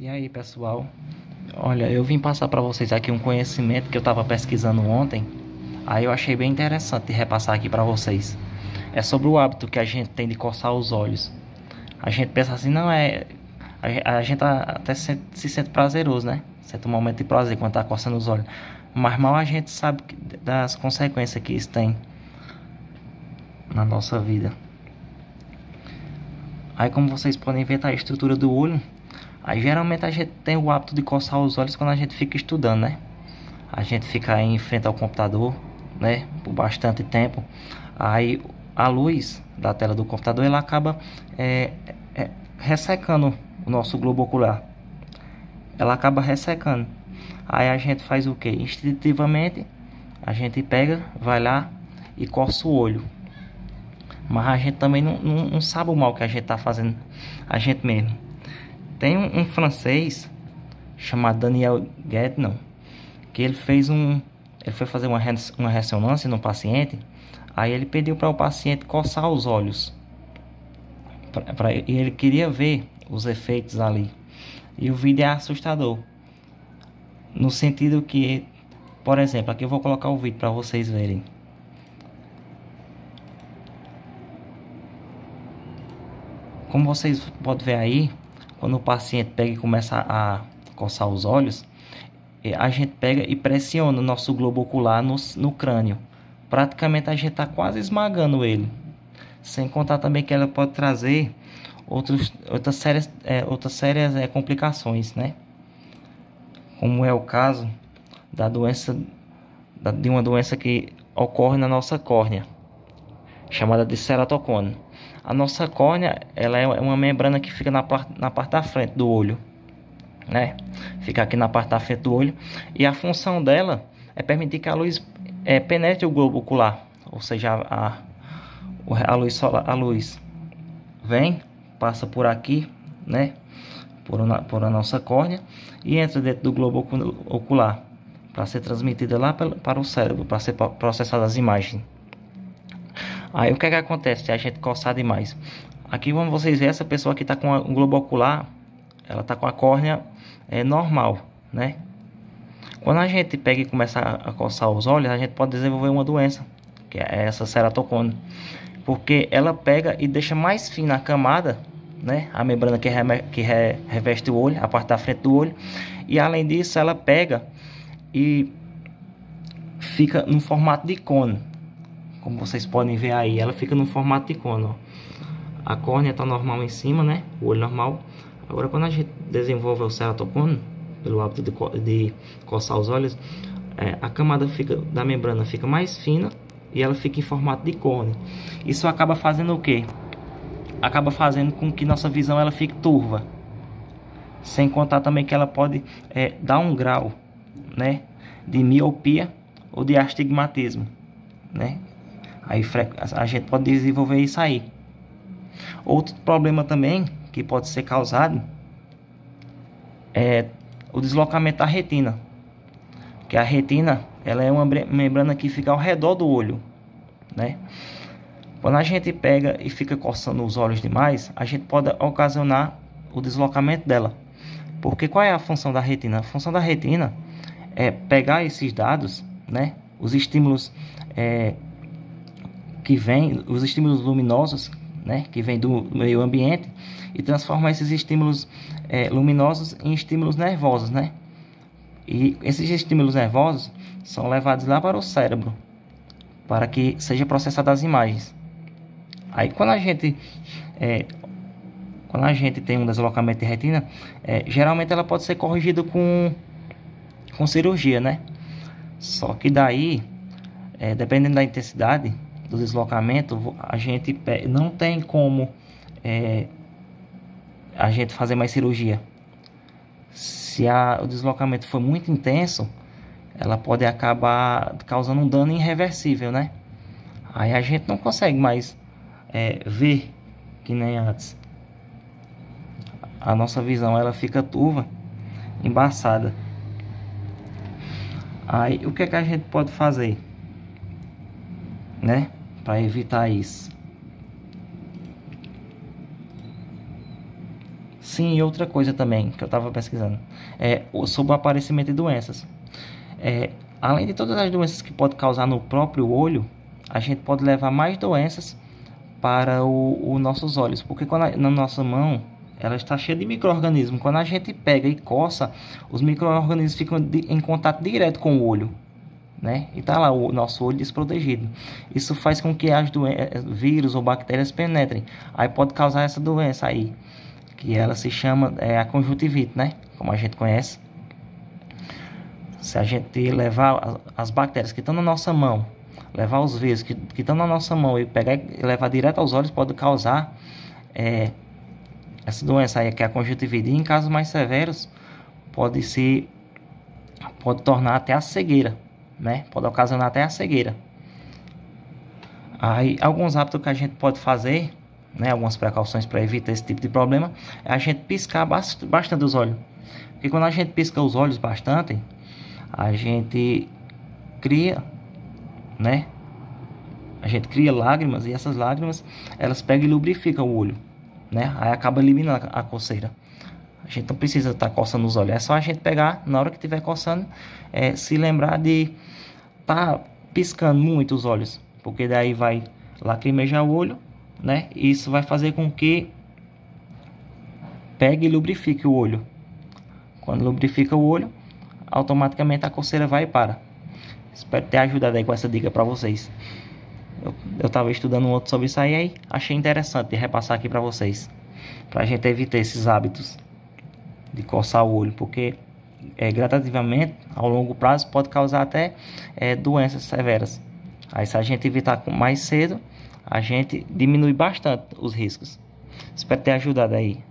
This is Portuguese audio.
E aí, pessoal, olha, eu vim passar para vocês aqui um conhecimento que eu estava pesquisando ontem. Aí eu achei bem interessante repassar aqui para vocês. É sobre o hábito que a gente tem de coçar os olhos. A gente pensa assim, não é... A gente até se sente prazeroso, né? Sente um momento de prazer quando tá coçando os olhos. Mas mal a gente sabe das consequências que isso tem na nossa vida. Aí, como vocês podem ver, tá a estrutura do olho. Aí geralmente a gente tem o hábito de coçar os olhos quando a gente fica estudando, né? A gente fica aí em frente ao computador, né? Por bastante tempo. Aí a luz da tela do computador ela acaba ressecando o nosso globo ocular. Ela acaba ressecando. Aí a gente faz o que? Instintivamente a gente pega, vai lá e coça o olho. Mas a gente também não sabe o mal que a gente tá fazendo a gente mesmo. Tem um francês chamado Daniel Guénon, que ele foi fazer uma ressonância no paciente. Aí ele pediu para o paciente coçar os olhos, e ele queria ver os efeitos ali. E o vídeo é assustador, no sentido que, por exemplo, aqui eu vou colocar o vídeo para vocês verem. Como vocês podem ver aí, quando o paciente pega e começa a coçar os olhos, a gente pega e pressiona o nosso globo ocular no crânio. Praticamente a gente está quase esmagando ele. Sem contar também que ela pode trazer outras sérias complicações, né? Como é o caso de uma doença que ocorre na nossa córnea, chamada de ceratocone. A nossa córnea, ela é uma membrana que fica na parte da frente do olho, né? Fica aqui na parte da frente do olho. E a função dela é permitir que a luz penetre o globo ocular. Ou seja, a luz vem, passa por aqui, né? Por a nossa córnea e entra dentro do globo ocular para ser transmitida lá para o cérebro, para ser processada as imagens. Aí o que é que acontece se a gente coçar demais? Aqui vamos vocês ver, essa pessoa que está com um globo ocular, ela está com a córnea normal, né? Quando a gente pega e começa a coçar os olhos, a gente pode desenvolver uma doença, que é essa ceratocone, porque ela pega e deixa mais fina a camada, né? A membrana que reveste o olho, a parte da frente do olho, e além disso ela pega e fica no formato de cone. Como vocês podem ver aí, ela fica no formato de cone, ó. A córnea está normal em cima, né? O olho normal. Agora, quando a gente desenvolve o ceratocone, pelo hábito de coçar os olhos, a camada da membrana fica mais fina e ela fica em formato de cone. Isso acaba fazendo o quê? Acaba fazendo com que nossa visão ela fique turva. Sem contar também que ela pode dar um grau, né, de miopia ou de astigmatismo, né? Aí a gente pode desenvolver isso aí. Outro problema também que pode ser causado é o deslocamento da retina. Que a retina, ela é uma membrana que fica ao redor do olho, né? Quando a gente pega e fica coçando os olhos demais, a gente pode ocasionar o deslocamento dela. Porque qual é a função da retina? A função da retina é pegar esses dados, né? Os estímulos os estímulos luminosos, né, que vem do meio ambiente, e transformar esses estímulos luminosos em estímulos nervosos, né? E esses estímulos nervosos são levados lá para o cérebro para que seja processada as imagens. Aí quando a gente tem um deslocamento de retina, geralmente ela pode ser corrigida com cirurgia, né? Só que daí, dependendo da intensidade do deslocamento, a gente não tem como a gente fazer mais cirurgia. Se o deslocamento for muito intenso, ela pode acabar causando um dano irreversível, né? Aí a gente não consegue mais ver que nem antes. A nossa visão ela fica turva, embaçada. Aí o que é que a gente pode fazer, né, para evitar isso? Sim, e outra coisa também que eu estava pesquisando sobre o aparecimento de doenças. Além de todas as doenças que pode causar no próprio olho, a gente pode levar mais doenças para os nossos olhos, porque na nossa mão ela está cheia de micro-organismos. Quando a gente pega e coça, os micro-organismos ficam em contato direto com o olho, né? E tá lá o nosso olho desprotegido. Isso faz com que as vírus ou bactérias penetrem. Aí pode causar essa doença aí, que ela se chama a conjuntivite, né? Como a gente conhece. Se a gente levar as bactérias que estão na nossa mão, levar os vírus que estão na nossa mão e pegar e levar direto aos olhos, pode causar essa doença aí, que é a conjuntivite. E em casos mais severos, pode tornar até a cegueira, né? Pode ocasionar até a cegueira. Aí, alguns hábitos que a gente pode fazer, né? Algumas precauções para evitar esse tipo de problema, é a gente piscar bastante os olhos. Porque quando a gente pisca os olhos bastante, a gente cria, né? A gente cria lágrimas, e essas lágrimas, elas pegam e lubrificam o olho, né? Aí acaba eliminando a coceira. A gente não precisa estar coçando os olhos, é só a gente pegar, na hora que estiver coçando, se lembrar de estar piscando muito os olhos, porque daí vai lacrimejar o olho, né? E isso vai fazer com que pegue e lubrifique o olho. Quando lubrifica o olho, automaticamente a coceira vai e para. Espero ter ajudado aí com essa dica para vocês. Eu estava estudando um outro sobre isso aí, achei interessante de repassar aqui para vocês, para a gente evitar esses hábitos de coçar o olho, porque gradativamente, ao longo prazo, pode causar até doenças severas. Aí, se a gente evitar mais cedo, a gente diminui bastante os riscos. Espero ter ajudado aí.